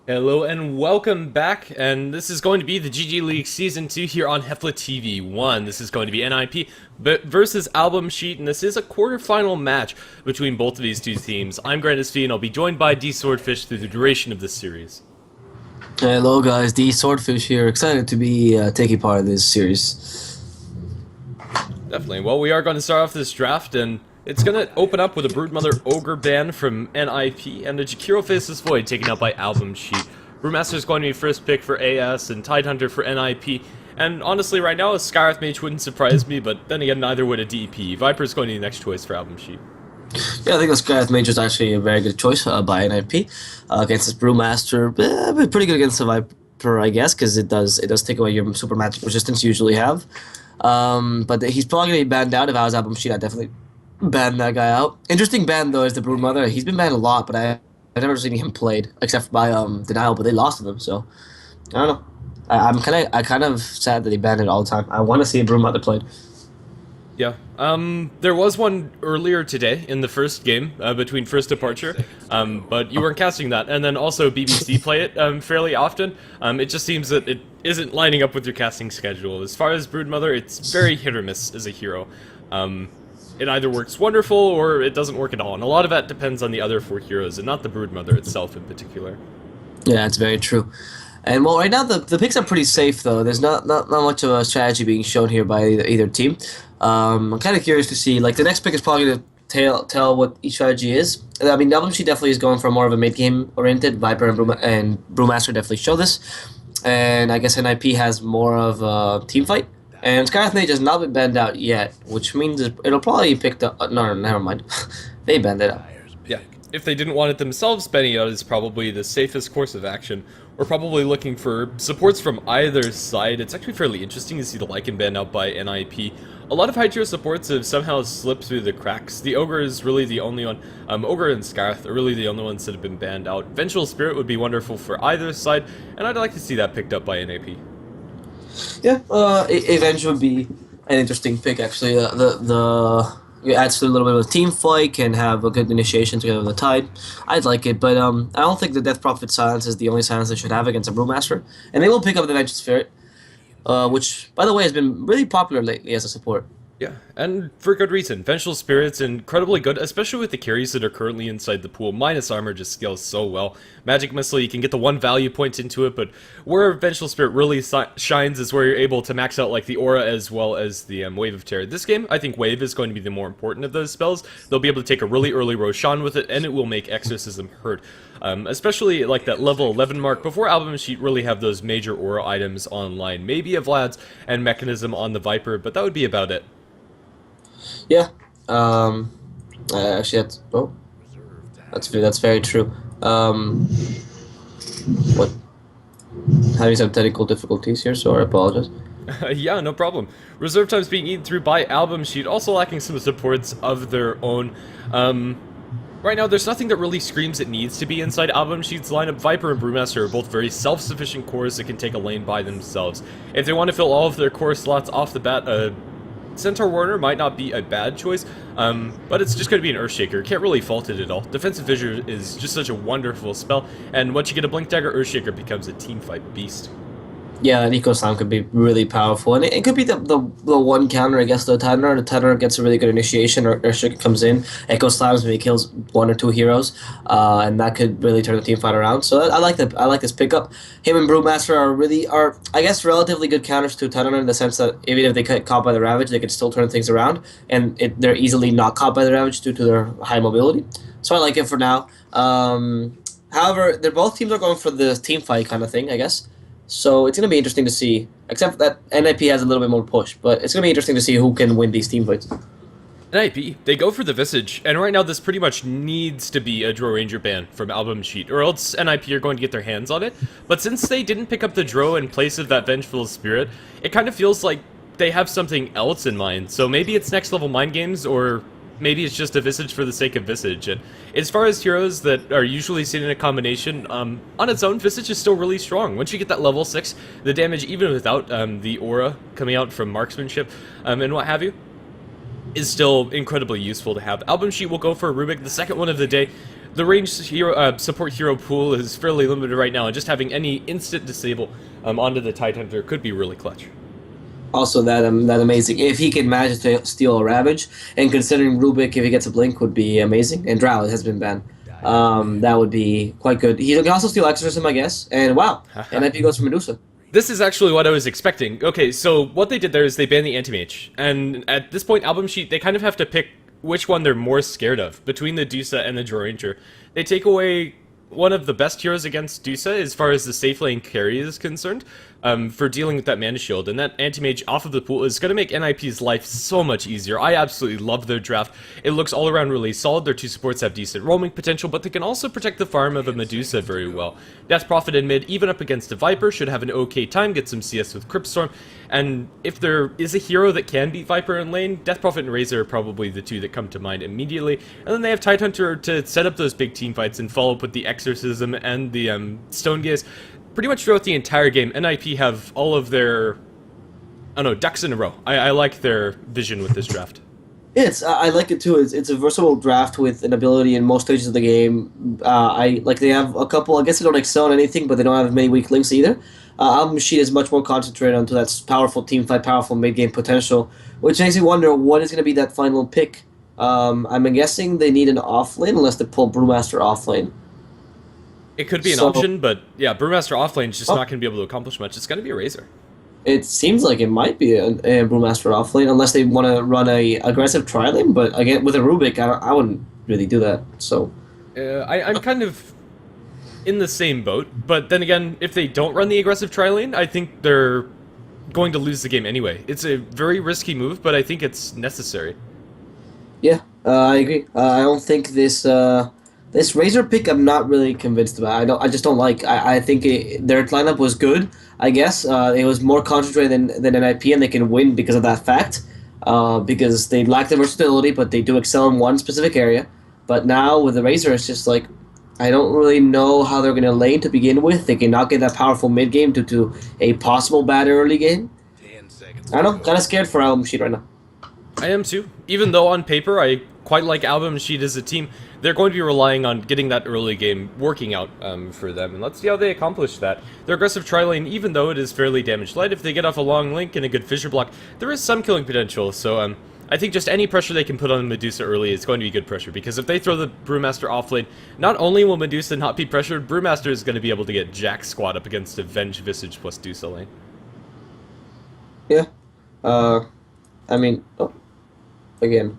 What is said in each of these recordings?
Hello and welcome back, and this is going to be the GG League Season 2 here on HeflaTV 1. This is going to be NiP versus Album Sheet, and this is a quarterfinal match between both of these two teams. I'm GrandisV, and I'll be joined by D Swordfish through the duration of this series. Hello guys, the Swordfish here. Excited to be taking part in this series. Definitely. Well, we are going to start off this draft, and it's going to open up with a Broodmother Ogre ban from NiP, and a Jakiro Faceless Void taken out by Album Sheet. Brewmaster is going to be first pick for AS, and Tidehunter for NiP. And honestly, right now, a Skywrath Mage wouldn't surprise me, but then again, neither would a DP. Viper is going to be the next choice for Album Sheet. Yeah, I think the Skywrath Mage is actually a very good choice by NiP against this Brewmaster. Pretty good against the Viper, I guess, because it does take away your super magic resistance you usually have. But he's probably going to be banned out. If I was Album Sheet, I'd definitely ban that guy out. Interesting ban, though, is the Broodmother. He's been banned a lot, but I've never seen him played, except by Denial, but they lost to them, so I don't know. I kind of sad that he banned it all the time. I want to see a Broodmother played. Yeah. There was one earlier today in the first game between First Departure, but you weren't casting that. And then also BBC play it fairly often. It just seems that it isn't lining up with your casting schedule. As far as Broodmother, it's very hit or miss as a hero. It either works wonderful or it doesn't work at all. And a lot of that depends on the other four heroes and not the Broodmother itself in particular. Yeah, that's very true. And well, right now the picks are pretty safe though. There's not much of a strategy being shown here by either team. I'm kind of curious to see. Like the next pick is probably going to tell what each strategy is. I mean, WMC definitely is going for more of a mid game oriented. Viper and Brewmaster definitely show this, and I guess NiP has more of a team fight. And Skywrath Mage has not been banned out yet, which means it'll probably be picked up. No, never mind. They banned it out. Yeah. If they didn't want it themselves, banning out is probably the safest course of action. We're probably looking for supports from either side. It's actually fairly interesting to see the Lycan banned out by NiP. A lot of high tier supports have somehow slipped through the cracks. The Ogre is really the only one. Ogre and Skywrath are really the only ones that have been banned out. Vengeful Spirit would be wonderful for either side, and I'd like to see that picked up by NiP. Yeah, Avenge would be an interesting pick actually. It adds to a little bit of a team fight, can have a good initiation together with the Tide. I'd like it, but I don't think the Death Prophet silence is the only silence they should have against a Brewmaster. And they will pick up the Vengeful Spirit, which, by the way, has been really popular lately as a support. Yeah, and for good reason. Vengeful Spirit's incredibly good, especially with the carries that are currently inside the pool. Minus Armor just scales so well. Magic Missile, you can get the one value point into it, but where Vengeful Spirit really shines is where you're able to max out like the Aura as well as the Wave of Terror. This game, I think Wave is going to be the more important of those spells. They'll be able to take a really early Roshan with it, and it will make Exorcism hurt. Especially like that level 11 mark, before Album Sheet really have those major Aura items online. Maybe a Vlad's and Mechanism on the Viper, but that would be about it. Yeah. Actually, that's very true. What? Having some technical difficulties here, so I apologize. Yeah, no problem. Reserve time's being eaten through by Album Sheet, also lacking some supports of their own. Right now, there's nothing that really screams it needs to be inside Album Sheet's lineup. Viper and Brewmaster are both very self-sufficient cores that can take a lane by themselves. If they want to fill all of their core slots off the bat, Centaur Warner might not be a bad choice, but it's just going to be an Earthshaker. Can't really fault it at all. Defensive Vision is just such a wonderful spell, and once you get a Blink Dagger, Earthshaker becomes a teamfight beast. Yeah, an Eco Slam could be really powerful, and it could be the one counter against the Tenor. The Tenor gets a really good initiation, or Earthshaker comes in, Echo Slams maybe kills one or two heroes, and that could really turn the team fight around. So I like this pickup. Him and Brewmaster are I guess relatively good counters to Tenor in the sense that even if they get caught by the Ravage, they can still turn things around, and they're easily not caught by the Ravage due to their high mobility. So I like it for now. However, both teams are going for the team fight kind of thing, I guess. So it's going to be interesting to see, except that NiP has a little bit more push, but it's going to be interesting to see who can win these team fights. NiP, they go for the Visage, and right now this pretty much needs to be a Drow Ranger ban from Album Sheet, or else NiP are going to get their hands on it. But since they didn't pick up the Drow in place of that Vengeful Spirit, it kind of feels like they have something else in mind. So maybe it's next level mind games, or maybe it's just a Visage for the sake of Visage. And as far as heroes that are usually seen in a combination, on its own, Visage is still really strong. Once you get that level 6, the damage, even without the aura coming out from marksmanship and what have you, is still incredibly useful to have. Album Sheet will go for a Rubik, the second one of the day. the ranged hero support hero pool is fairly limited right now, and just having any instant disable onto the Tidehunter could be really clutch. Also, that amazing. If he can manage to steal a Ravage, and considering Rubik, if he gets a Blink, would be amazing. And Drow has been banned. That would be quite good. He can also steal Exorcism, I guess. And wow, NiP goes for Medusa. This is actually what I was expecting. Okay, so what they did there is they banned the Anti-Mage. And at this point, Album Sheet, they kind of have to pick which one they're more scared of between the Dusa and the Draw Ranger. They take away one of the best heroes against Dusa as far as the safe lane carry is concerned, for dealing with that mana shield, and that anti-mage off of the pool is going to make NiP's life so much easier. I absolutely love their draft. It looks all around really solid. Their two supports have decent roaming potential, but they can also protect the farm of a Medusa very well. Death Prophet in mid, even up against a Viper, should have an okay time, get some CS with Cryptstorm, and if there is a hero that can beat Viper in lane, Death Prophet and Razor are probably the two that come to mind immediately, and then they have Tidehunter to set up those big team fights and follow up with the Exorcism and the Stone Gaze. Pretty much throughout the entire game, NiP have all of their, I don't know, ducks in a row. I like their vision with this draft. Yeah, I like it too. It's a versatile draft with an ability in most stages of the game. They have a couple. I guess they don't excel in anything, but they don't have many weak links either. Album Sheet is much more concentrated onto that powerful team fight, powerful mid game potential, which makes me wonder what is going to be that final pick. I'm guessing they need an off lane unless they pull Brewmaster off lane. It could be an option, but yeah, Brewmaster offlane is just not going to be able to accomplish much. It's going to be a Razor. It seems like it might be a Brewmaster offlane, unless they want to run a aggressive tri-lane, but again, with a Rubik, I wouldn't really do that, so... I'm kind of in the same boat, but then again, if they don't run the aggressive tri-lane, I think they're going to lose the game anyway. It's a very risky move, but I think it's necessary. Yeah, I agree. I don't think this... This Razor pick, I'm not really convinced about. I just don't like. I think their lineup was good. I guess it was more concentrated than NiP, and they can win because of that fact. Because they lack the versatility, but they do excel in one specific area. But now with the Razor, it's just like I don't really know how they're going to lane to begin with. They cannot get that powerful mid game due to a possible bad early game. 10 seconds. I don't know. Kind of scared for Album Sheet right now. I am too. Even though on paper I quite like Album Sheet as a team, they're going to be relying on getting that early game working out for them, and let's see how they accomplish that. Their aggressive tri-lane, even though it is fairly damage light, if they get off a long link and a good fissure block, there is some killing potential, so I think just any pressure they can put on Medusa early is going to be good pressure, because if they throw the Brewmaster offlane, not only will Medusa not be pressured, Brewmaster is going to be able to get Jack Squad up against a Venge Visage plus Dusa lane. Yeah. I mean, again...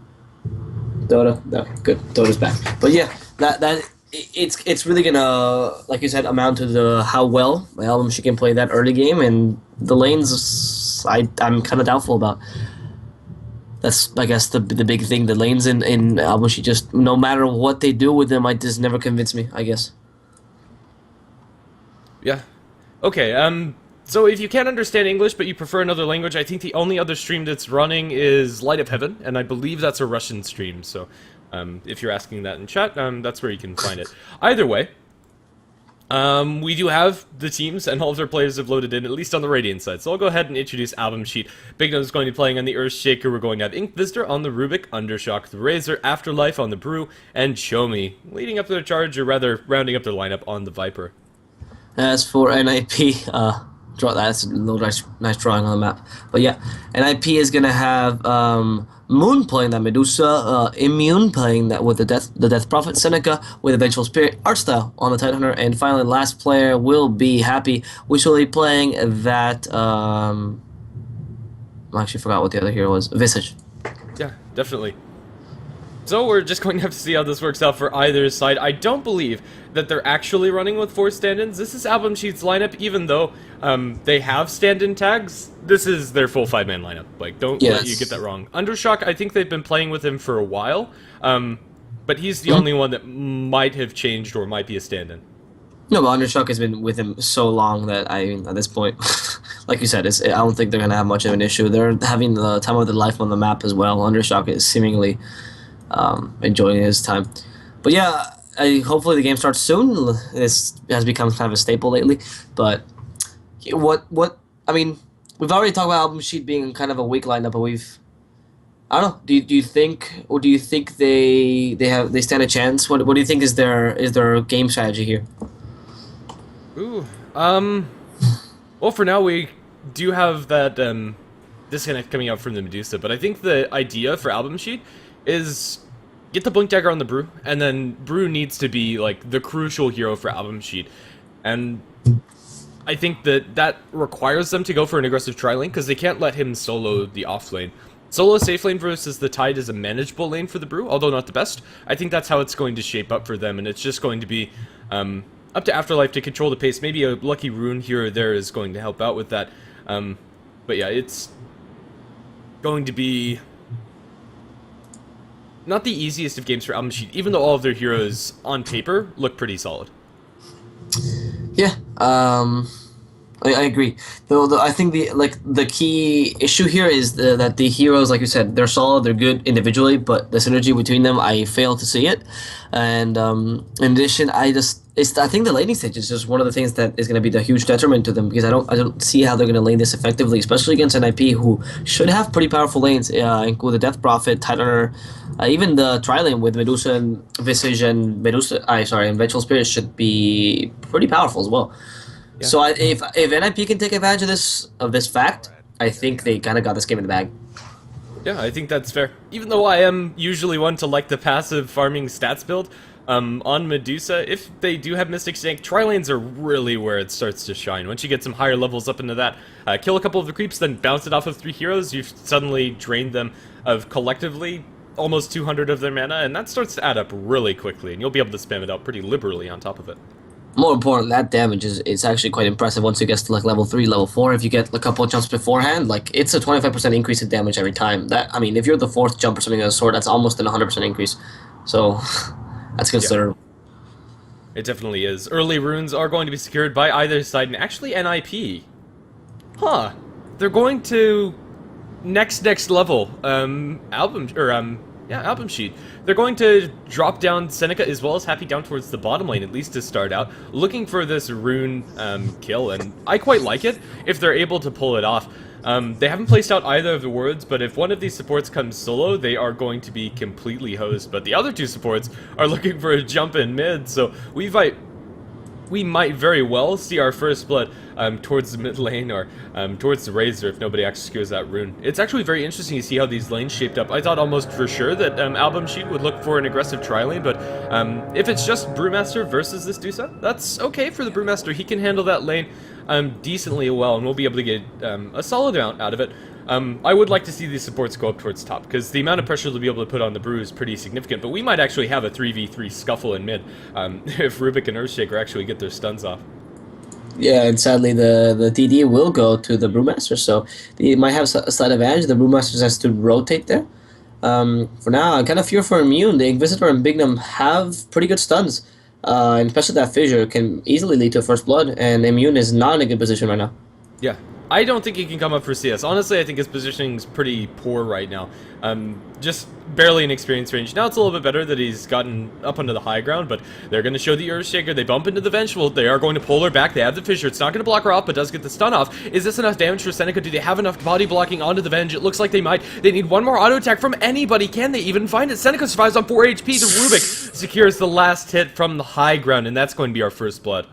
Dota, no, good. Dota's back, but yeah, it's really gonna, like you said, amount to how well my Album Sheet can play that early game, and the lanes I'm kind of doubtful about. That's I guess the big thing. The lanes in Album Sheet, just no matter what they do with them, I just never convince me. I guess. Yeah. Okay. So if you can't understand English but you prefer another language, I think the only other stream that's running is Light of Heaven, and I believe that's a Russian stream, so if you're asking that in chat, that's where you can find it. Either way, we do have the teams, and all of their players have loaded in, at least on the Radiant side, so I'll go ahead and introduce Album Sheet. Big Nose is going to be playing on the Earthshaker, we're going to have Ink Visitor on the Rubik, Undershock the Razor, Afterlife on the Brew, and Chomi leading up their charge, or rather, rounding up their lineup on the Viper. As for NiP, that's a little nice drawing on the map. But yeah, NiP is gonna have Moon playing that Medusa, Immune playing that with the Death Prophet, Seneca with the Vengeful Spirit, Artstyle on the Tidehunter, and finally last player will be Happy, which will be playing that I actually forgot what the other hero was. Visage. Yeah, definitely. So we're just going to have to see how this works out for either side. I don't believe that they're actually running with 4 stand-ins. This is Album Sheet's lineup, even though they have stand-in tags. This is their full 5-man lineup. Like, don't let you get that wrong. Undershock, I think they've been playing with him for a while, but he's the only one that might have changed or might be a stand-in. No, but Undershock has been with him so long that, I mean, at this point, like you said, I don't think they're going to have much of an issue. They're having the time of their life on the map as well. Undershock is seemingly... enjoying his time. But yeah, hopefully the game starts soon. This has become kind of a staple lately. But I mean, we've already talked about Album Sheet being kind of a weak lineup, but I don't know. Do you think, or do you think they stand a chance? What do you think is their game strategy here? Ooh. Well, for now we do have that disconnect coming out from the Medusa, but I think the idea for Album Sheet is get the Blink Dagger on the Brew, and then Brew needs to be like the crucial hero for Album Sheet, and I think that requires them to go for an aggressive tri-lane, because they can't let him solo the off lane. Solo safe lane versus the Tide is a manageable lane for the Brew, although not the best. I think that's how it's going to shape up for them, and it's just going to be up to Afterlife to control the pace. Maybe a lucky rune here or there is going to help out with that. But yeah, it's going to be not the easiest of games for Album Sheet, even though all of their heroes on paper look pretty solid. Yeah, I agree. Though I think the key issue here is that the heroes, like you said, they're solid, they're good individually, but the synergy between them, I fail to see it. And in addition, I think the laning stage is just one of the things that is going to be the huge detriment to them, because I don't see how they're going to lane this effectively, especially against NiP, who should have pretty powerful lanes, with the Death Prophet, Titanner, even the tri-lane with Medusa and Visage and and Vengeful Spirit should be pretty powerful as well. Yeah. So if NiP can take advantage of this fact, I think they kind of got this game in the bag. Yeah, I think that's fair. Even though I am usually one to like the passive farming stats build, on Medusa, if they do have Mystic Snake, tri-lanes are really where it starts to shine. Once you get some higher levels up into that, kill a couple of the creeps, then bounce it off of 3 heroes, you've suddenly drained them of collectively almost 200 of their mana, and that starts to add up really quickly, and you'll be able to spam it out pretty liberally on top of it. More important, that damage is actually quite impressive once it gets to like level 3, level 4. If you get a couple of jumps beforehand, like it's a 25% increase in damage every time. I mean, if you're the 4th jump or something of the sort, that's almost an 100% increase. So that's considerable. It definitely is. Early runes are going to be secured by either side, and actually NiP. Huh. They're going to next level album sheet. They're going to drop down Seneca as well as Happy down towards the bottom lane, at least to start out, looking for this rune kill, and I quite like it if they're able to pull it off. They haven't placed out either of the wards, but if one of these supports comes solo, they are going to be completely hosed. But the other 2 supports are looking for a jump in mid, so we might very well see our first blood towards the mid lane or towards the Razor if nobody actually secures that rune. It's actually very interesting to see how these lanes shaped up. I thought almost for sure that Album Sheet would look for an aggressive tri-lane, but if it's just Brewmaster versus this Dusa, that's okay for the Brewmaster. He can handle that lane decently well, and we'll be able to get a solid amount out of it. I would like to see these supports go up towards top, because the amount of pressure they'll be able to put on the Brew is pretty significant, but we might actually have a 3v3 scuffle in mid if Rubik and Earthshaker actually get their stuns off. Yeah, and sadly the TD will go to the Brewmaster, so they might have a slight advantage. The Brewmaster just has to rotate there. For now, I kind of fear for Immune. The Inquisitor and Bignum have pretty good stuns, and especially that Fissure can easily lead to First Blood, and Immune is not in a good position right now. Yeah, I don't think he can come up for CS. Honestly, I think his positioning's pretty poor right now. Just barely in experience range. Now it's a little bit better that he's gotten up onto the high ground, but they're going to show the Earthshaker. They bump into the Vengeful. They are going to pull her back. They have the Fissure. It's not going to block her off, but does get the stun off. Is this enough damage for Seneca? Do they have enough body blocking onto the Venge? It looks like they might. They need one more auto attack from anybody. Can they even find it? Seneca survives on 4 HP. The Rubik secures the last hit from the high ground, and that's going to be our first blood.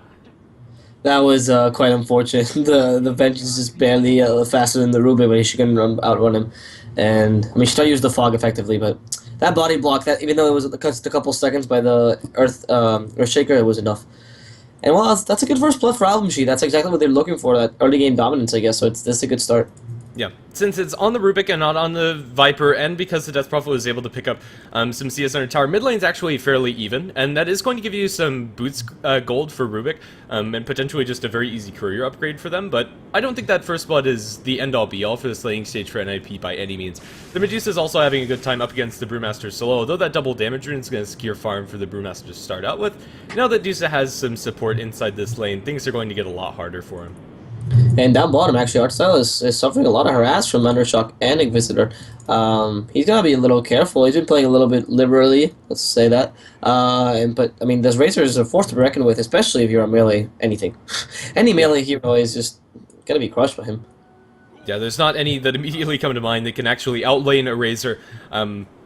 That was quite unfortunate. The Venge is just barely faster than the Rubik, but she can outrun him. And I mean, she tried to use the fog effectively, but that body block, that even though it was just a couple seconds by the Earthshaker, it was enough. And well, that's a good first blood for Album Sheet. That's exactly what they're looking for, that early game dominance, I guess. So that's a good start. Yeah, since it's on the Rubik and not on the Viper, and because the Death Prophet was able to pick up some CS on her tower, mid lane's actually fairly even, and that is going to give you some boots gold for Rubik, and potentially just a very easy career upgrade for them, but I don't think that First Blood is the end-all be-all for this laning stage for NiP by any means. The Medusa's also having a good time up against the Brewmaster solo, although that double damage rune is going to secure farm for the Brewmaster to start out with. Now that Dusa has some support inside this lane, things are going to get a lot harder for him. And down bottom, actually, Artstyle is suffering a lot of harass from Undershock and Inquisitor. He's gonna be a little careful. He's been playing a little bit liberally, let's say that. But I mean, those Razors are forced to be reckoned with, especially if you're a melee anything. Any melee hero is just gonna be crushed by him. Yeah, there's not any that immediately come to mind that can actually outlane a Razor,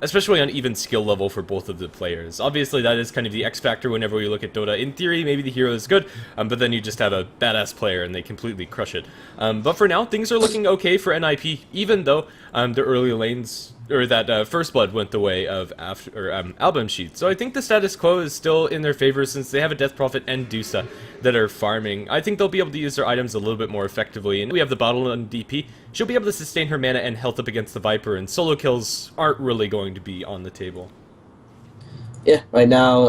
especially on even skill level for both of the players. Obviously, that is kind of the X factor whenever we look at Dota. In theory, maybe the hero is good, but then you just have a badass player and they completely crush it. But for now, things are looking okay for NiP, even though the early lanes, or that First Blood went the way of Album Sheet. So I think the status quo is still in their favor since they have a Death Prophet and Dusa that are farming. I think they'll be able to use their items a little bit more effectively, and we have the bottle on DP. She'll be able to sustain her mana and health up against the Viper, and solo kills aren't really going to be on the table. Yeah, right now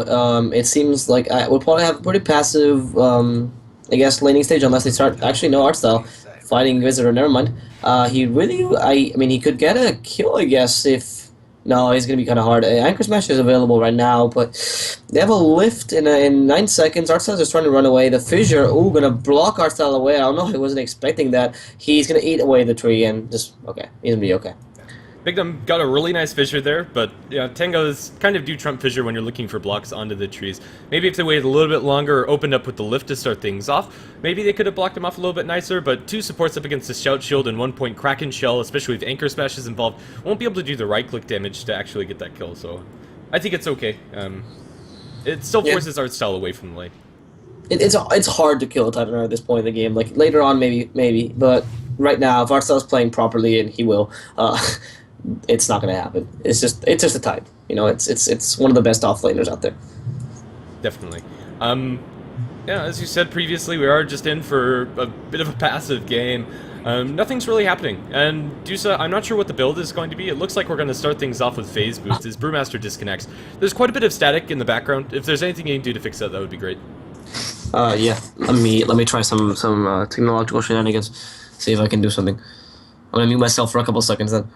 it seems like we'll probably have a pretty passive, I guess, laning stage unless they start. Actually, no art style fighting Visitor. Never mind. He really, I mean, he could get a kill, I guess, if. No, he's gonna be kind of hard. Anchor Smash is available right now, but they have a lift in 9 seconds. Artstyle is trying to run away. The Fissure, ooh, gonna block Artstyle away. I don't know. I wasn't expecting that. He's gonna eat away the tree and just okay. He's gonna be okay. Bigdom got a really nice Fissure there, but yeah, Tango's kind of do trump Fissure when you're looking for blocks onto the trees. Maybe if they waited a little bit longer or opened up with the lift to start things off, maybe they could have blocked him off a little bit nicer, but 2 supports up against the Shout Shield and 1 point Kraken Shell, especially if Anchor Smash is involved, won't be able to do the right-click damage to actually get that kill, so I think it's okay. It still forces Artstyle away from the lane. It's hard to kill a Titaner at this point in the game. Like, later on, maybe, but right now, if Artstyle's playing properly, and he will, it's not going to happen. It's just a type. You know, it's one of the best offlaners out there. Definitely. Yeah, as you said previously, we are just in for a bit of a passive game. Nothing's really happening. And Dusa, I'm not sure what the build is going to be. It looks like we're going to start things off with Phase Boost as Brewmaster disconnects. There's quite a bit of static in the background. If there's anything you can do to fix that, that would be great. Yeah. Let me try some technological shenanigans. See if I can do something. I'm gonna mute myself for a couple seconds then.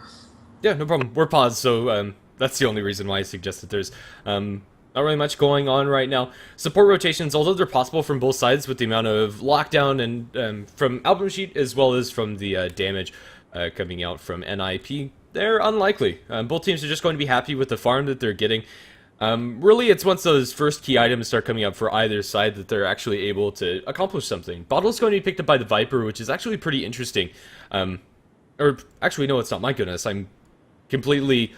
Yeah, no problem. We're paused, so that's the only reason why I suggest that there's not really much going on right now. Support rotations, although they're possible from both sides with the amount of lockdown and from Album Sheet as well as from the damage coming out from NiP, they're unlikely. Both teams are just going to be happy with the farm that they're getting. Really, it's once those first key items start coming up for either side that they're actually able to accomplish something. Bottle's going to be picked up by the Viper, which is actually pretty interesting. Or, actually, no, it's not. My goodness, I'm completely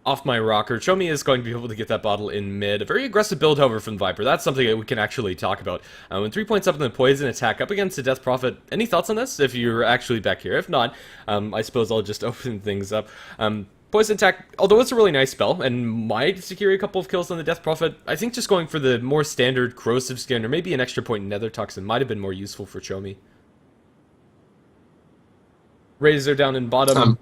off my rocker. Chomi is going to be able to get that bottle in mid. A very aggressive build, however, from the Viper. That's something that we can actually talk about. When 3 points up in the poison attack up against the Death Prophet. Any thoughts on this, if you're actually back here? If not, I suppose I'll just open things up. Poison attack, although it's a really nice spell, and might secure a couple of kills on the Death Prophet, I think just going for the more standard corrosive skin, or maybe an extra point in Nether Toxin, might have been more useful for Chomi. Razor down in bottom.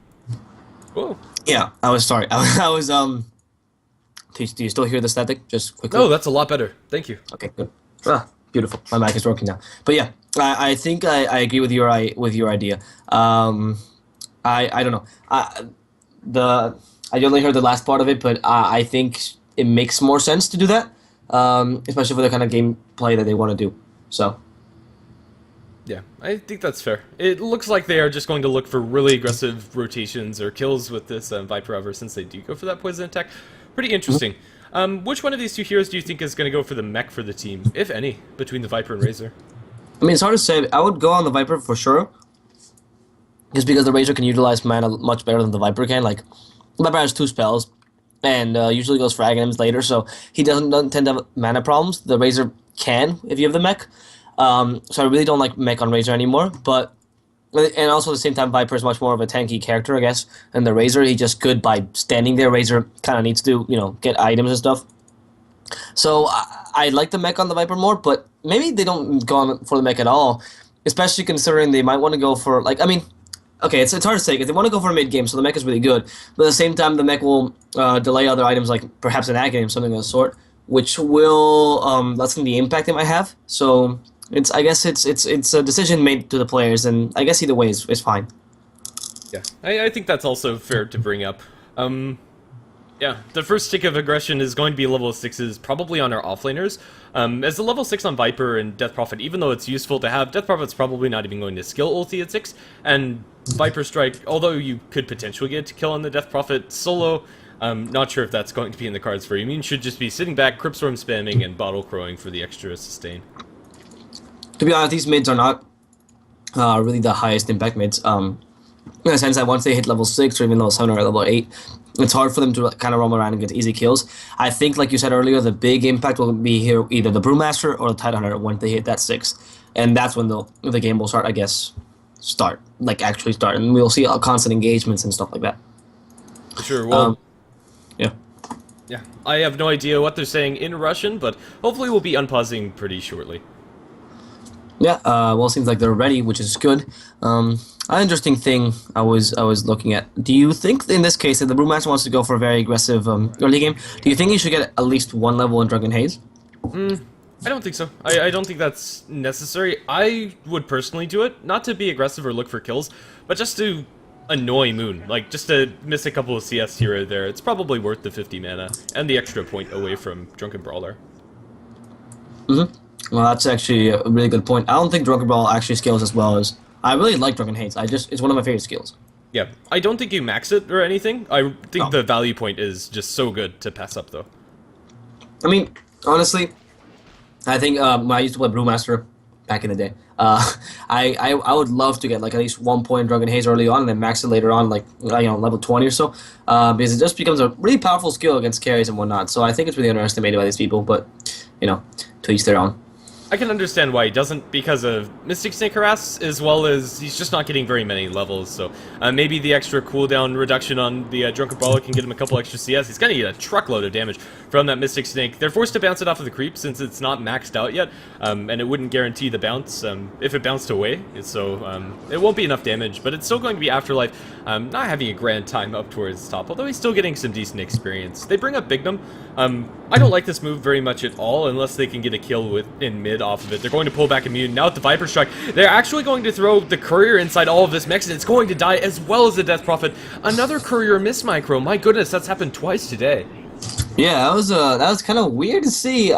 Whoa. Yeah, I was sorry. I was Do you still hear the static? Just quickly. Oh, that's a lot better. Thank you. Okay, good. Beautiful. My mic is working now. But yeah, I think I agree with your idea. I don't know. I only heard the last part of it, but I think it makes more sense to do that, especially for the kind of gameplay that they want to do. So. Yeah, I think that's fair. It looks like they are just going to look for really aggressive rotations or kills with this Viper ever since they do go for that poison attack. Pretty interesting. Which one of these two heroes do you think is going to go for the mech for the team, if any, between the Viper and Razor? I mean, it's hard to say. I would go on the Viper for sure. Just because the Razor can utilize mana much better than the Viper can. Like, the Viper has 2 spells, and usually goes for Aghanims later, so he doesn't tend to have mana problems. The Razor can, if you have the mech. So I really don't like mech on Razor anymore, but... And also at the same time, Viper is much more of a tanky character, I guess, than the Razor. He's just good by standing there. Razor kind of needs to, get items and stuff. So I like the mech on the Viper more, but maybe they don't go on for the mech at all, especially considering they might want to go for, okay, it's hard to say, because they want to go for a mid-game, so the mech is really good. But at the same time, the mech will delay other items, like perhaps an Aghanim, something of the sort, which will lessen the impact they might have. So... I guess it's a decision made to the players, and I guess either way is fine. Yeah, I think that's also fair to bring up. Yeah, the first tick of aggression is going to be level 6s, probably on our offlaners. As the level 6 on Viper and Death Prophet, even though it's useful to have, Death Prophet's probably not even going to skill ulti at 6, and Viper Strike, although you could potentially get to kill on the Death Prophet solo, not sure if that's going to be in the cards for you. I mean, you should just be sitting back, Cryptstorm spamming, and bottle crowing for the extra sustain. To be honest, these mids are not really the highest impact mids. In the sense that once they hit level 6 or even level 7 or level 8, it's hard for them to kind of roam around and get easy kills. I think, like you said earlier, the big impact will be here either the Brewmaster or the Tidehunter when they hit that 6. And that's when the game will start, I guess, actually start. And we'll see constant engagements and stuff like that. Sure, well... Yeah. Yeah, I have no idea what they're saying in Russian, but hopefully we'll be unpausing pretty shortly. Yeah, well, it seems like they're ready, which is good. An interesting thing I was looking at. Do you think in this case, if the Brewmaster wants to go for a very aggressive early game, do you think he should get at least one level in Drunken Haze? I don't think so. I don't think that's necessary. I would personally do it, not to be aggressive or look for kills, but just to annoy Moon. Like, just to miss a couple of CS here or there. It's probably worth the 50 mana and the extra point away from Drunken Brawler. Well, that's actually a really good point. I don't think Drunken Brawl actually scales as well as... I really like Drunken Haze. It's one of my favorite skills. Yeah, I don't think you max it or anything. I think the value point is just so good to pass up, though. I mean, honestly, I think when I used to play Brewmaster back in the day, I would love to get like at least 1 point in Drunken Haze early on and then max it later on, like level 20 or so, because it just becomes a really powerful skill against carries and whatnot. So I think it's really underestimated by these people, but to each their own. I can understand why he doesn't, because of Mystic Snake Harass, as well as he's just not getting very many levels, so maybe the extra cooldown reduction on the Drunken Brawler can get him a couple extra CS. He's gonna get a truckload of damage from that Mystic Snake. They're forced to bounce it off of the creep since it's not maxed out yet, and it wouldn't guarantee the bounce if it bounced away, so it won't be enough damage, but it's still going to be Afterlife not having a grand time up towards top, although he's still getting some decent experience. They bring up Bignum. I don't like this move very much at all, unless they can get a kill in mid off of it. They're going to pull back immune. Now with the Viper Strike, they're actually going to throw the Courier inside all of this mix, and it's going to die as well as the Death Prophet. Another Courier miss micro. My goodness, that's happened twice today. Yeah, that was kind of weird to see.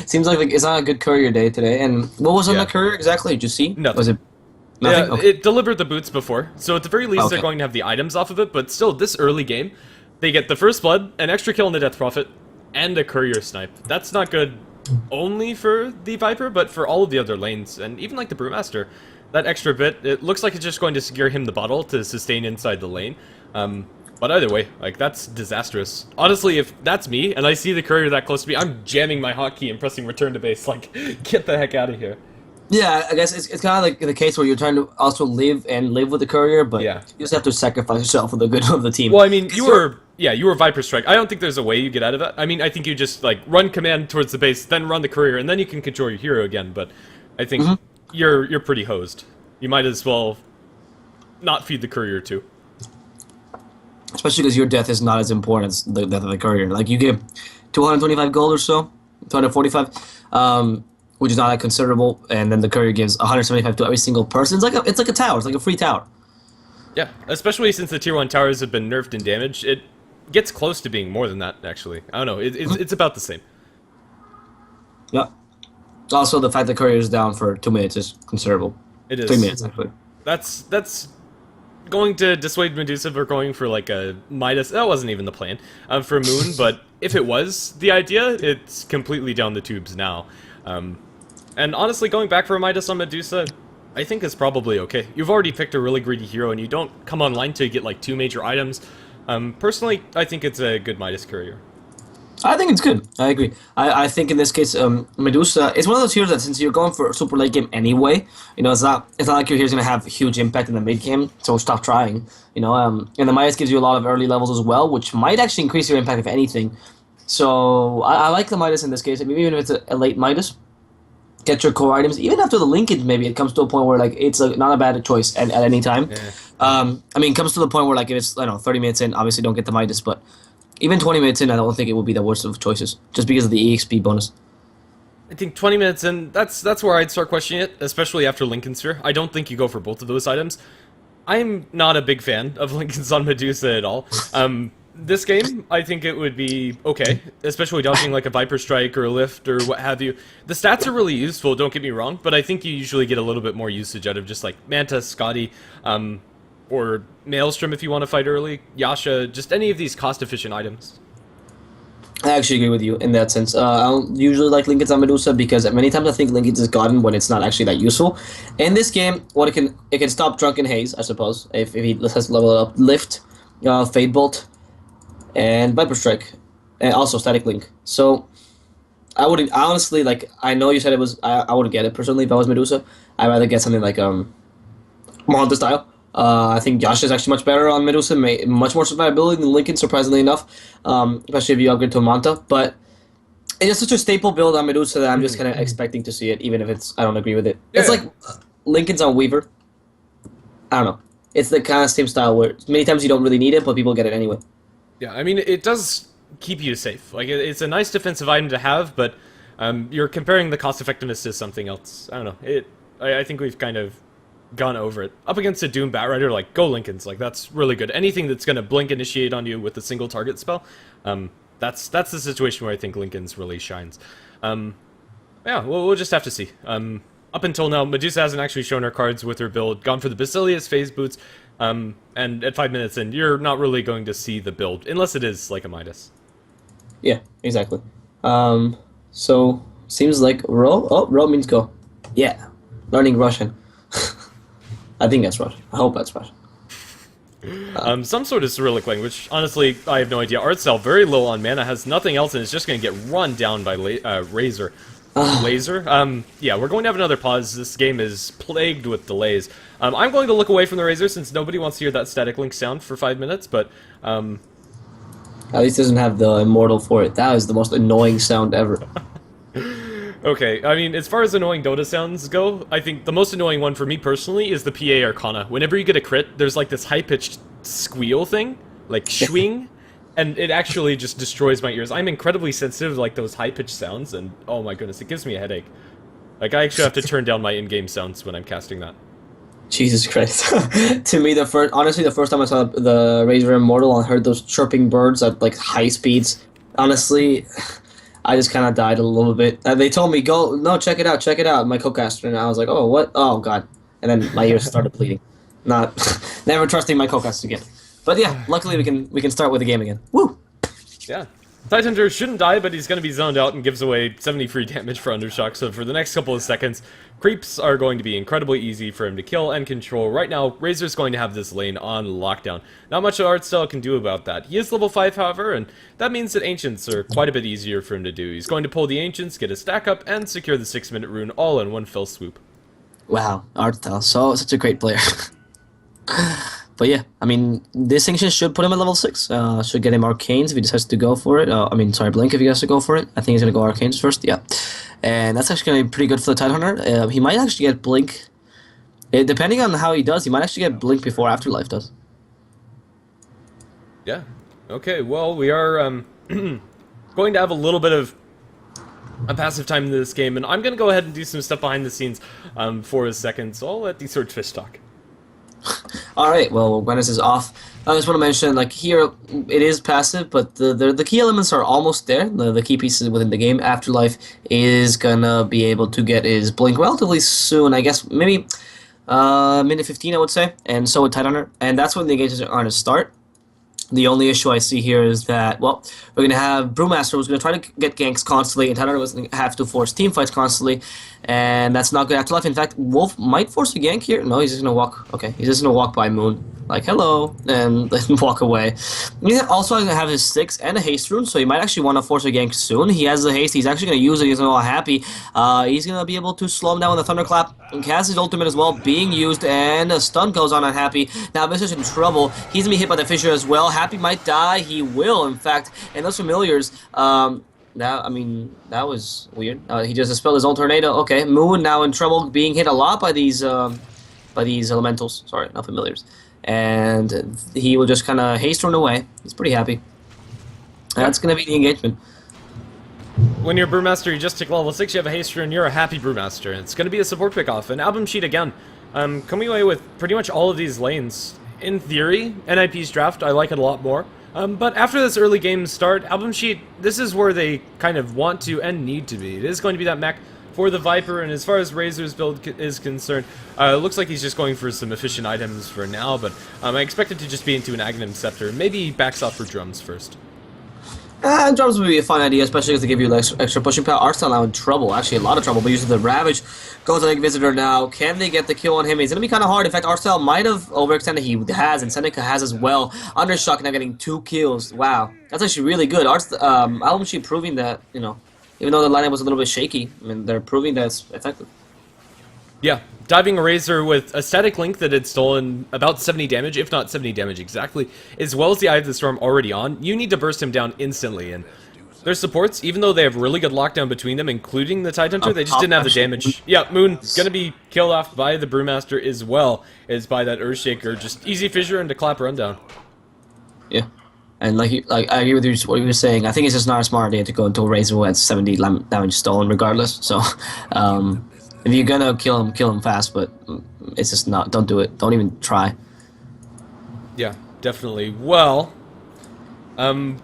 Seems like it's not a good Courier day today. And what was on the Courier exactly? Did you see? Nothing. Was it nothing? Yeah, okay. It delivered the boots before, so at the very least they're going to have the items off of it, but still, this early game, they get the first blood, an extra kill on the Death Prophet, and a Courier snipe. That's not good only for the Viper, but for all of the other lanes, and even like the Brewmaster. That extra bit, it looks like it's just going to secure him the bottle to sustain inside the lane. But either way, like, that's disastrous. Honestly, if that's me, and I see the Courier that close to me, I'm jamming my hotkey and pressing return to base, like, get the heck out of here. Yeah, I guess it's kind of like the case where you're trying to also live with the Courier, but yeah, you just have to sacrifice yourself for the good of the team. Well, I mean, you were Viper Strike. I don't think there's a way you get out of that. I mean, I think you just, like, run command towards the base, then run the Courier, and then you can control your hero again, but I think you're pretty hosed. You might as well not feed the Courier too. Especially because your death is not as important as the death of the Courier. Like, you get 225 gold or so, 245, which is not that considerable, and then the Courier gives 175 to every single person. It's like a tower. It's like a free tower. Yeah, especially since the tier 1 towers have been nerfed in damage, it gets close to being more than that, actually. I don't know, it's about the same. Yeah. Also, the fact that Courier is down for 2 minutes is considerable. It is. 3 minutes, actually. That's going to dissuade Medusa for going for, like, a Midas. That wasn't even the plan for Moon, but if it was the idea, it's completely down the tubes now. And honestly, going back for a Midas on Medusa, I think is probably okay. You've already picked a really greedy hero, and you don't come online to get, like, 2 major items. Personally, I think it's a good Midas Courier. I think it's good. I agree. I think in this case, Medusa, it's one of those heroes that since you're going for a super late game anyway, it's not like your hero's going to have huge impact in the mid game, so stop trying. And the Midas gives you a lot of early levels as well, which might actually increase your impact if anything. So I like the Midas in this case. Maybe even if it's a late Midas, get your core items. Even after the linkage, maybe it comes to a point where like it's not a bad choice at any time. Yeah. I mean, it comes to the point where like if it's 30 minutes in, obviously don't get the Midas, but even 20 minutes in, I don't think it would be the worst of choices, just because of the EXP bonus. I think 20 minutes in, that's where I'd start questioning it, especially after Lincoln Sphere. I don't think you go for both of those items. I'm not a big fan of Lincoln's on Medusa at all. This game, I think it would be okay, especially dodging like a Viper Strike or a Lift or what have you. The stats are really useful, don't get me wrong, but I think you usually get a little bit more usage out of just like Manta, Scotty, or Maelstrom if you want to fight early, Yasha, just any of these cost-efficient items. I actually agree with you in that sense. I don't usually like Lincoln's on Medusa because many times I think Lincoln's is gotten when it's not actually that useful. In this game, what it can stop Drunken Haze, I suppose, if he has to level it up. Lift, Fade Bolt, and Viper Strike, and also Static Link. So I wouldn't honestly like. I know you said it was. I wouldn't get it personally if I was Medusa. I'd rather get something like Monta style. I think Josh is actually much better on Medusa, much more survivability than Lincoln, surprisingly enough, especially if you upgrade to a Manta. But it's such a staple build on Medusa that I'm just kind of expecting to see it, even if I don't agree with it. Yeah. It's like Lincoln's on Weaver. I don't know. It's the kind of same style where many times you don't really need it, but people get it anyway. Yeah, I mean, it does keep you safe. Like, it's a nice defensive item to have, but you're comparing the cost effectiveness to something else. I don't know. I think we've kind of gone over it. Up against a Doom Batrider, like, go Lincolns. Like, that's really good. Anything that's going to blink initiate on you with a single target spell, that's the situation where I think Lincolns really shines. Yeah, we'll just have to see. Up until now, Medusa hasn't actually shown her cards with her build, gone for the Basilius phase boots, and at 5 minutes in, you're not really going to see the build, unless it is like a Midas. Yeah, exactly. So, seems like row. Oh, row means go. Yeah, learning Russian. I think that's Russian. I hope that's Russian. Some sort of Cyrillic language. Honestly, I have no idea. Art Cell, very low on mana, has nothing else, and is just going to get run down by Razor. Laser? Yeah, we're going to have another pause. This game is plagued with delays. I'm going to look away from the Razor since nobody wants to hear that Static Link sound for 5 minutes, but, At least it doesn't have the Immortal for it. That is the most annoying sound ever. Okay, I mean, as far as annoying Dota sounds go, I think the most annoying one for me personally is the PA Arcana. Whenever you get a crit, there's like this high-pitched squeal thing, like swing, and it actually just destroys my ears. I'm incredibly sensitive to like those high-pitched sounds, and oh my goodness, it gives me a headache. Like, I actually have to turn down my in-game sounds when I'm casting that. Jesus Christ. To me, honestly, the first time I saw the Razor Immortal and heard those chirping birds at like high speeds, honestly, I just kind of died a little bit. They told me, check it out, my co-caster, and I was like, oh, what? Oh, God. And then my ears started bleeding. Never trusting my co-caster again. But yeah, luckily we can start with the game again. Woo! Yeah. Tidehunter shouldn't die, but he's going to be zoned out and gives away 70 free damage for Undershock, so for the next couple of seconds, creeps are going to be incredibly easy for him to kill and control. Right now, Razor's going to have this lane on lockdown. Not much Artstyle can do about that. He is level 5, however, and that means that Ancients are quite a bit easier for him to do. He's going to pull the Ancients, get a stack up, and secure the 6-minute rune all in one fell swoop. Wow, Artstyle, such a great player. But yeah, I mean, this Ancient should put him at level 6. Should get him Arcanes if he decides to go for it. Blink if he has to go for it. I think he's going to go Arcanes first, yeah. And that's actually going to be pretty good for the Tidehunter. He might actually get Blink. Depending on how he does, he might actually get Blink before Afterlife does. Yeah. Okay, well, we are going to have a little bit of a passive time in this game, and I'm going to go ahead and do some stuff behind the scenes for a second, so I'll let the Swordfish talk. Alright, well, when this is off, I just want to mention, like, here, it is passive, but the key elements are almost there. The key pieces within the game. Afterlife is gonna be able to get his Blink relatively soon, I guess, maybe minute 15, I would say, and so would Tidehunter, and that's when the engagements are going to start. The only issue I see here is that, well, we're going to have Brewmaster who's going to try to get ganks constantly, and Tidehunter was going to have to force team fights constantly, and that's not good Afterlife. In fact, Wolf might force a gank here. No, he's just going to walk. Okay, he's just going to walk by Moon, like, hello, and then walk away. He's also going to have his 6 and a haste rune, so he might actually want to force a gank soon. He has the haste. He's actually going to use it. He's all happy. He's going to be able to slow him down with a Thunderclap, and cast his ultimate as well, being used, and a stun goes on Happy. Now, Mr. in trouble. He's going to be hit by the Fissure as well. Happy might die. He will, in fact. And those familiars, that was weird. He just dispelled his own tornado. Okay, Moon now in trouble, being hit a lot by these elementals. Sorry, not familiars. And he will just kind of haste run away. He's pretty happy. That's going to be the engagement. When you're Brewmaster, you just tick level 6, you have a haster, and you're a happy Brewmaster. It's going to be a support pick-off. An album sheet again. Coming away with pretty much all of these lanes. In theory, NiP's draft, I like it a lot more. But after this early game start, album sheet, this is where they kind of want to and need to be. It is going to be that mech for the Viper, and as far as Razor's build is concerned, it looks like he's just going for some efficient items for now, but I expect it to just be into an Aghanim Scepter. Maybe he backs off for drums first. Drums would be a fun idea, especially because they give you extra pushing power. Arsenal now in trouble, actually a lot of trouble, but using the Ravage. Goes to the Visitor now. Can they get the kill on him? It's going to be kind of hard. In fact, Arsenal might have overextended. He has, and Seneca has as well. Undershock now getting 2 kills. Wow. That's actually really good. Album Sheet proving that, you know, even though the lineup was a little bit shaky, I mean, they're proving that it's effective. Yeah, diving Razor with a static link that had stolen about 70 damage, if not 70 damage exactly, as well as the Eye of the Storm already on, you need to burst him down instantly, and their supports, even though they have really good lockdown between them, including the Tidehunter, they just didn't have the damage. Yeah, Moon gonna be killed off by the Brewmaster as well as by that Earthshaker. Just easy fissure and a clap rundown. Yeah. And like I agree with you, what you were saying. I think it's just not a smart idea to go into a Razor who has 70 damage stolen regardless. So, if you're gonna kill him fast, but it's just not, don't do it. Don't even try. Yeah, definitely. Well,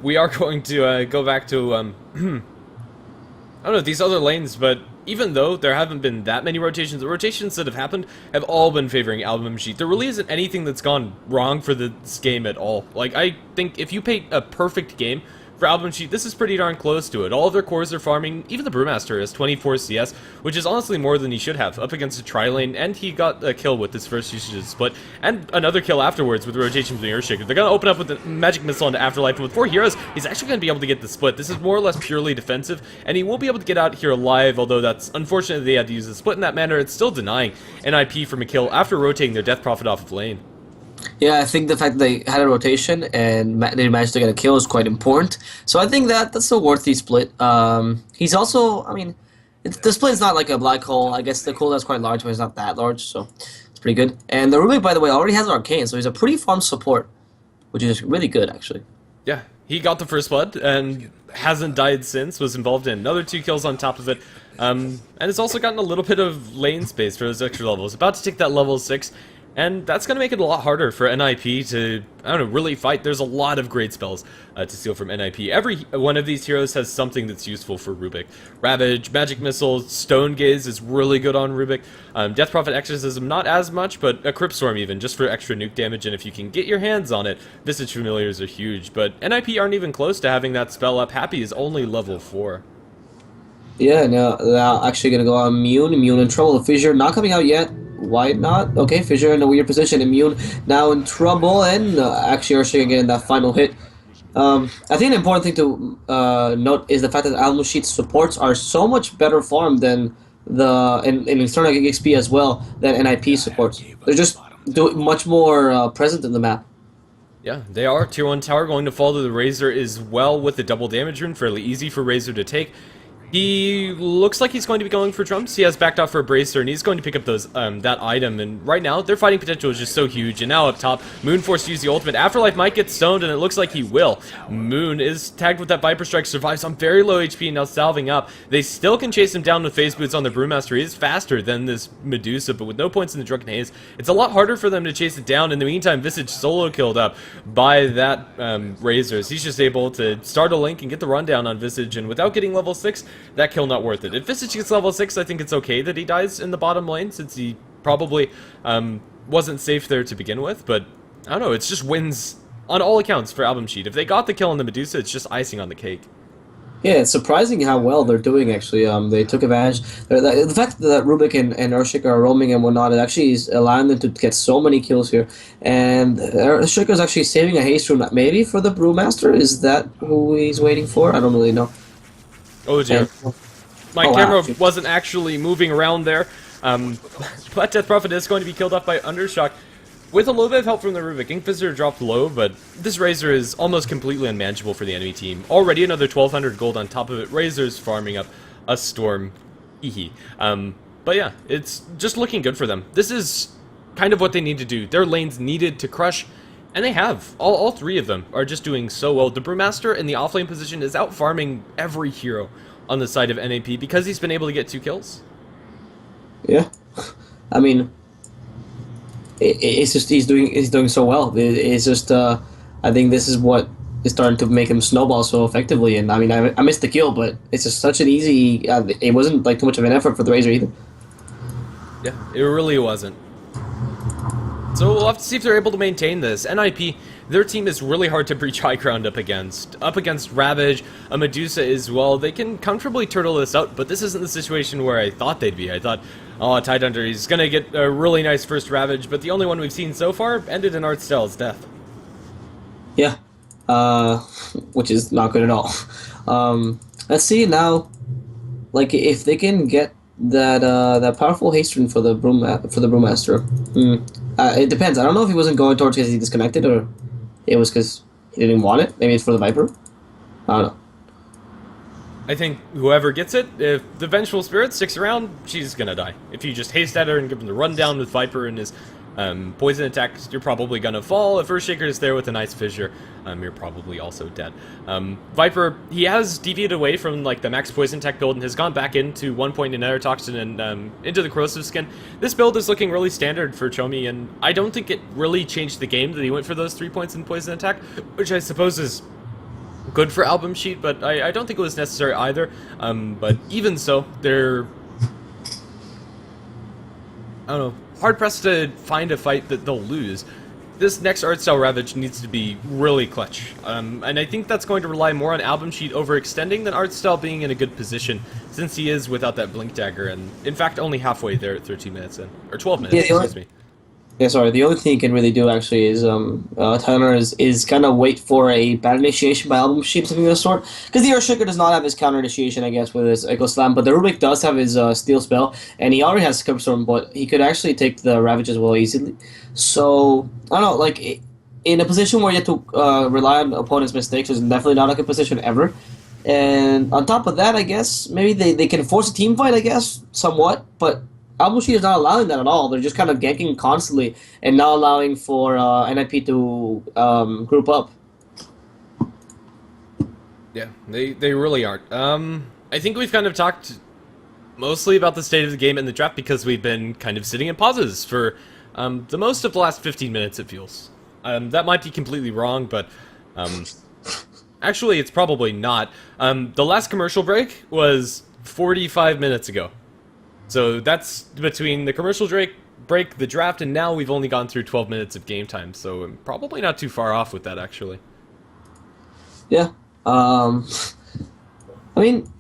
we are going to go back to, I don't know, these other lanes, but even though there haven't been that many rotations, the rotations that have happened have all been favoring Album Sheet. There really isn't anything that's gone wrong for this game at all. Like, I think if you paint a perfect game for Album Sheet, this is pretty darn close to it. All of their cores are farming. Even the Brewmaster has 24 CS, which is honestly more than he should have, up against a tri-lane, and he got a kill with his first usage of the split, and another kill afterwards with the rotation from the Earthshaker. They're going to open up with the Magic Missile into Afterlife, and with 4 heroes, he's actually going to be able to get the split. This is more or less purely defensive, and he will be able to get out here alive, although that's unfortunate they had to use the split in that manner. It's still denying NiP from a kill after rotating their Death Prophet off of lane. Yeah, I think the fact that they had a rotation and they managed to get a kill is quite important. So I think that's a worthy split. He's also, I mean, the split is not like a black hole. I guess the cooldown's quite large, but it's not that large, so it's pretty good. And the Rubik, by the way, already has Arcane, so he's a pretty farm support, which is really good, actually. Yeah, he got the first blood and hasn't died since, was involved in another 2 kills on top of it. And it's also gotten a little bit of lane space for those extra levels. About to take that level 6. And that's going to make it a lot harder for NiP to, I don't know, really fight. There's a lot of great spells to steal from NiP. Every one of these heroes has something that's useful for Rubik. Ravage, Magic Missile, Stone Gaze is really good on Rubik. Death Prophet Exorcism, not as much, but a Crypt Storm even, just for extra nuke damage. And if you can get your hands on it, Visage Familiars are huge. But NiP aren't even close to having that spell up. Happy is only level 4. Yeah, now actually going to go on Immune. Immune in trouble. Fissure not coming out yet. Why not? Okay, Fissure in a weird position. Immune now in trouble, and actually Earthshaker getting that final hit. I think the important thing to note is the fact that Album Sheet's supports are so much better farmed than in external XP as well than NiP supports. They're just much more present in the map. Yeah, they are. Tier 1 tower going to fall to the Razor as well with the double damage rune. Fairly easy for Razor to take. He looks like he's going to be going for Trumps. He has backed off for a Bracer, and he's going to pick up those that item. And right now, their fighting potential is just so huge. And now up top, Moon forced to use the ultimate. Afterlife might get stoned, and it looks like he will. Moon is tagged with that Viper Strike, survives on very low HP, now salving up. They still can chase him down with Phase Boots on the Brewmaster. He is faster than this Medusa, but with no points in the Drunken Haze, it's a lot harder for them to chase it down. In the meantime, Visage solo killed up by that Razor. He's just able to start a link and get the rundown on Visage, and without getting level 6, that kill not worth it. If Visage gets level 6, I think it's okay that he dies in the bottom lane, since he probably wasn't safe there to begin with, but I don't know, it's just wins on all accounts for Album Sheet. If they got the kill on the Medusa, it's just icing on the cake. Yeah, it's surprising how well they're doing, actually. They took advantage. The fact that Rubik and Earthshaker are roaming and whatnot, it actually is allowing them to get so many kills here. And Earthshaker is actually saving a haste rune, maybe for the Brewmaster. Is that who he's waiting for? I don't really know. Oh dear. My camera wasn't actually moving around there. But Death Prophet is going to be killed off by Undershock. With a little bit of help from the Rubik, Inquisitor dropped low, but this Razor is almost completely unmanageable for the enemy team. Already another 1,200 gold on top of it. Razor's farming up a Storm. Hehe. But yeah, it's just looking good for them. This is kind of what they need to do. Their lanes needed to crush, and they have. All 3 of them are just doing so well. The Brewmaster in the offlane position is out farming every hero on the side of NiP because he's been able to get 2 kills. Yeah. I mean, it's just he's doing so well. It's just I think this is what is starting to make him snowball so effectively. And I mean, I missed the kill, but it's just such an easy. It wasn't like too much of an effort for the Razor either. Yeah, it really wasn't. So we'll have to see if they're able to maintain this. NiP their team is really hard to breach high ground up against. Up against Ravage, a Medusa as well, they can comfortably turtle this out, but this isn't the situation where I thought they'd be. I thought, oh, Tidehunter, he's gonna get a really nice first Ravage, but the only one we've seen so far ended in Artstell's death. Yeah, which is not good at all. Let's see now, like if they can get that powerful haste rune for the brewmaster. It depends. I don't know if he wasn't going towards because he disconnected or it was because he didn't want it. Maybe it's for the Viper. I don't know. I think whoever gets it, if the Vengeful Spirit sticks around, she's gonna die. If you just haste at her and give him the rundown with Viper and his poison attacks, you're probably gonna fall. If Earthshaker is there with a nice fissure, you're probably also dead. Viper, he has deviated away from like the max poison tech build and has gone back into 1 point in Nether Toxin and into the corrosive skin. This build is looking really standard for Chomi, and I don't think it really changed the game that he went for those 3 points in poison attack, which I suppose is good for Album Sheet, but I don't think it was necessary either. But even so, they're, I don't know, hard-pressed to find a fight that they'll lose. This next Artstyle Ravage needs to be really clutch. And I think that's going to rely more on Album Sheet overextending than Artstyle being in a good position, since he is without that Blink Dagger, and in fact only halfway there at 13 minutes in. Or 12 minutes, excuse me. Yeah, sorry. The only thing you can really do actually is Tyler is kind of wait for a bad initiation by Album Sheet, something of the sort. Because the Earthshaker does not have his counter initiation, I guess, with his Echo Slam, but the Rubik does have his Steel Spell, and he already has Scub Storm, but he could actually take the Ravage as well easily. So I don't know, like in a position where you have to rely on opponent's mistakes is definitely not a good position ever. And on top of that, I guess maybe they can force a team fight, I guess, somewhat, but Album Sheet is not allowing that at all. They're just kind of ganking constantly and not allowing for NiP to group up. Yeah, they really aren't. I think we've kind of talked mostly about the state of the game and the draft because we've been kind of sitting in pauses for the most of the last 15 minutes, it feels. That might be completely wrong, but actually it's probably not. The last commercial break was 45 minutes ago. So that's between the commercial break, the draft, and now we've only gone through 12 minutes of game time, so I'm probably not too far off with that, actually. Yeah. I mean,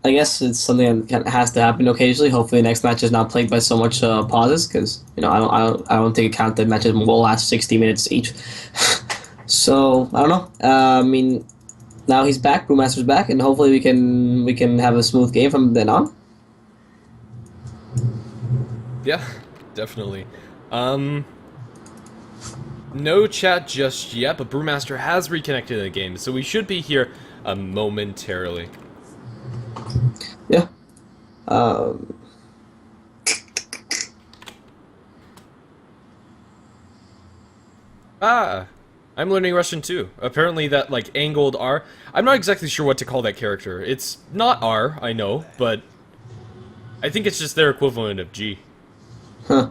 I guess it's something that has to happen occasionally. Hopefully, next match is not plagued by so much pauses, because I don't take account that matches will last 60 minutes each. So I don't know. I mean, now he's back, Brewmaster's back, and hopefully we can have a smooth game from then on. Yeah, definitely. No chat just yet, but Brewmaster has reconnected in the game, so we should be here momentarily. Yeah. I'm learning Russian too. Apparently that, like, angled R, I'm not exactly sure what to call that character. It's not R, I know, but I think it's just their equivalent of G. Huh.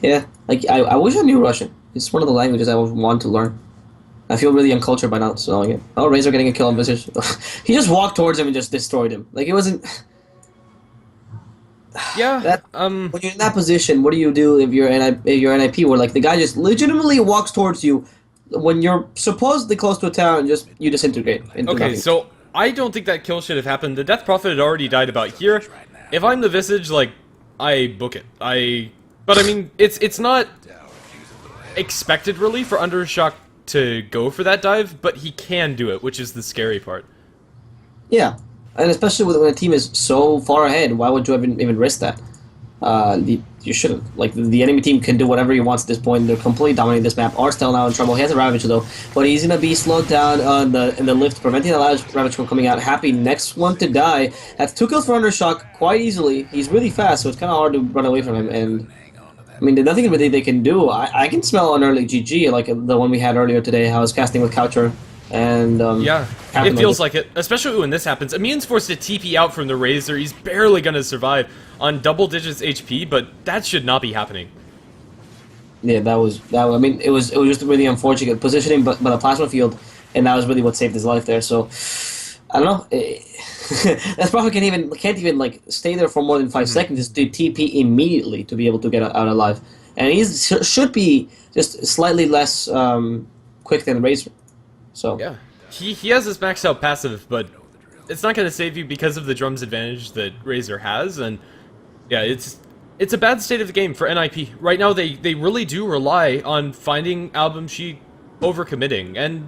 Yeah, like, I wish I knew Russian. It's one of the languages I would want to learn. I feel really uncultured by not knowing it. Oh, Razor getting a kill on Visage. He just walked towards him and just destroyed him. Like, it wasn't... Yeah, when you're in that position, what do you do if you're NiP, where, like, the guy just legitimately walks towards you when you're supposedly close to a town and you disintegrate into okay, nothing. So I don't think that kill should have happened. The Death Prophet had already died about here. If I'm the Visage, like, I book it. But I mean, it's not expected really for Undershock to go for that dive, but he can do it, which is the scary part. Yeah, and especially when a team is so far ahead, why would you even risk that? You shouldn't. Like, the enemy team can do whatever he wants at this point. They're completely dominating this map. Artstyle now in trouble. He has a Ravage though, but he's gonna be slowed down in the lift, preventing the Ravage from coming out. Happy, next one to die. That's 2 kills for Undershock quite easily. He's really fast, so it's kind of hard to run away from him. And I mean, there's nothing really they can do. I can smell an early GG, like the one we had earlier today. I was casting with Coucher. And yeah, it feels like it, especially when this happens. Amin's forced to TP out from the Razor. He's barely gonna survive on double digits HP, but that should not be happening. Yeah, I mean, it was just really unfortunate positioning, but the plasma field, and that was really what saved his life there. So I don't know. That probably can't even like stay there for more than 5 seconds. Just do TP immediately to be able to get out alive, and he should be just slightly less. quick than Razor. So Yeah. He has his maxed out passive, but it's not going to save you because of the drums advantage that Razor has, and yeah, it's a bad state of the game for NiP. Right now, they really do rely on finding Album Sheet overcommitting, and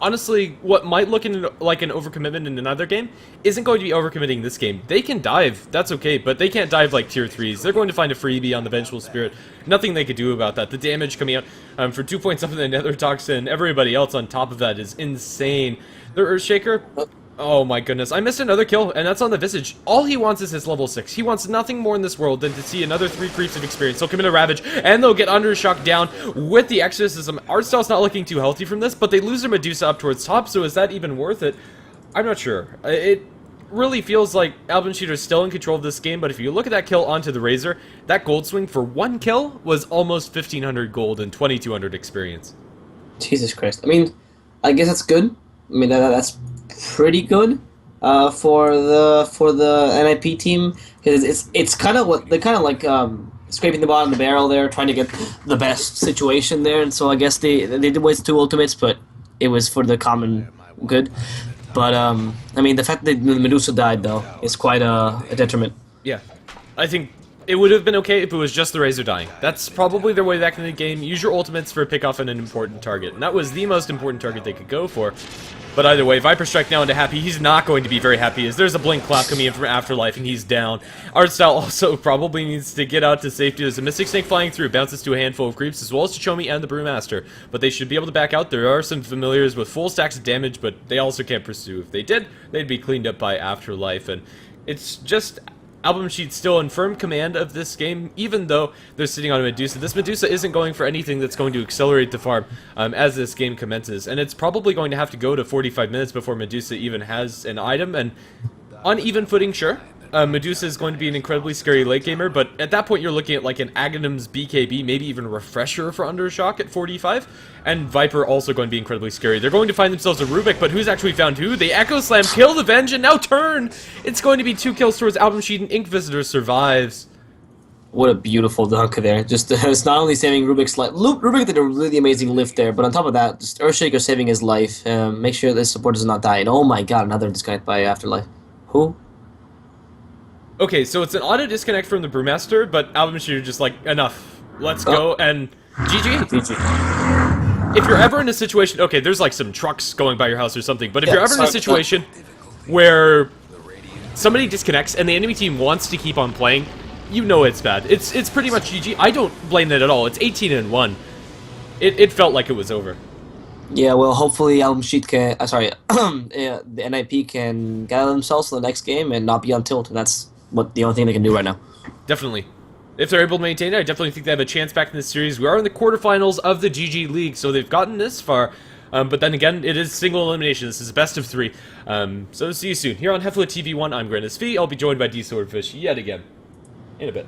honestly, what might look like an overcommitment in another game isn't going to be overcommitting this game. They can dive, that's okay, but they can't dive like tier 3s. They're going to find a freebie on the Vengeful Spirit. Nothing they could do about that. The damage coming out for 2 points up in the Nether Toxin, everybody else on top of that is insane. The Earthshaker, oh my goodness, I missed another kill, and that's on the Visage. All he wants is his level 6. He wants nothing more in this world than to see another 3 creeps of experience. They'll commit a Ravage, and they'll get Undershock down with the Exorcism. Artstyle's not looking too healthy from this, but they lose their Medusa up towards top, so is that even worth it? I'm not sure. It really feels like Album Sheet is still in control of this game, but if you look at that kill onto the Razor, that gold swing for 1 kill was almost 1,500 gold and 2,200 experience. Jesus Christ. I mean, I guess that's good. I mean, that's pretty good for the NiP team, because it's kind of what they're kind of like scraping the bottom of the barrel there, trying to get the best situation there, and so I guess they did waste 2 ultimates, but it was for the common good. But I mean, the fact that the Medusa died though is quite a detriment. Yeah, I think it would have been okay if it was just the Razor dying. That's probably their way back in the game. Use your ultimates for a pick off on an important target, and that was the most important target they could go for. But either way, Viper Strike now into Happy. He's not going to be very happy as there's a Blink Clap coming in from Afterlife and he's down. Artstyle also probably needs to get out to safety. There's a Mystic Snake flying through, bounces to a handful of creeps as well as Chichomi and the Brewmaster. But they should be able to back out. There are some familiars with full stacks of damage, but they also can't pursue. If they did, they'd be cleaned up by Afterlife. And it's just Album Sheet still in firm command of this game, even though they're sitting on a Medusa. This Medusa isn't going for anything that's going to accelerate the farm as this game commences, and it's probably going to have to go to 45 minutes before Medusa even has an item, and on even footing, sure. Medusa is going to be an incredibly scary late gamer, but at that point you're looking at like an Aghanim's BKB, maybe even Refresher for Undershock at 45, and Viper also going to be incredibly scary. They're going to find themselves a Rubik, but who's actually found who? They Echo Slam, kill the Venge, and now turn! It's going to be 2 kills towards Album Sheet, and Ink Visitor survives. What a beautiful dunk there. Just it's not only saving Rubik's life. Rubik did a really amazing lift there, but on top of that, just Earthshaker saving his life. Make sure this support does not die. And oh my god, another disconnect by Afterlife. Who? Okay, so it's an auto disconnect from the Brewmaster, but Album Sheet just like, enough. Let's go, and GG. GG. If you're ever in a situation, okay, there's like some trucks going by your house or something, but if you're ever in a sorry, situation where somebody disconnects and the enemy team wants to keep on playing, you know it's bad. It's pretty much GG. I don't blame it at all. It's 18-1. It felt like it was over. Yeah, well, hopefully Album Sheet can, yeah, the NiP can gather themselves for the next game and not be on tilt, and that's the only thing they can do right now. Definitely. If they're able to maintain it, I definitely think they have a chance back in this series. We are in the quarterfinals of the GG League, so they've gotten this far. But then again, it is single elimination. This is best of 3. So see you soon. Here on HeflaTV 1, I'm Grandis V. I'll be joined by D Swordfish yet again in a bit.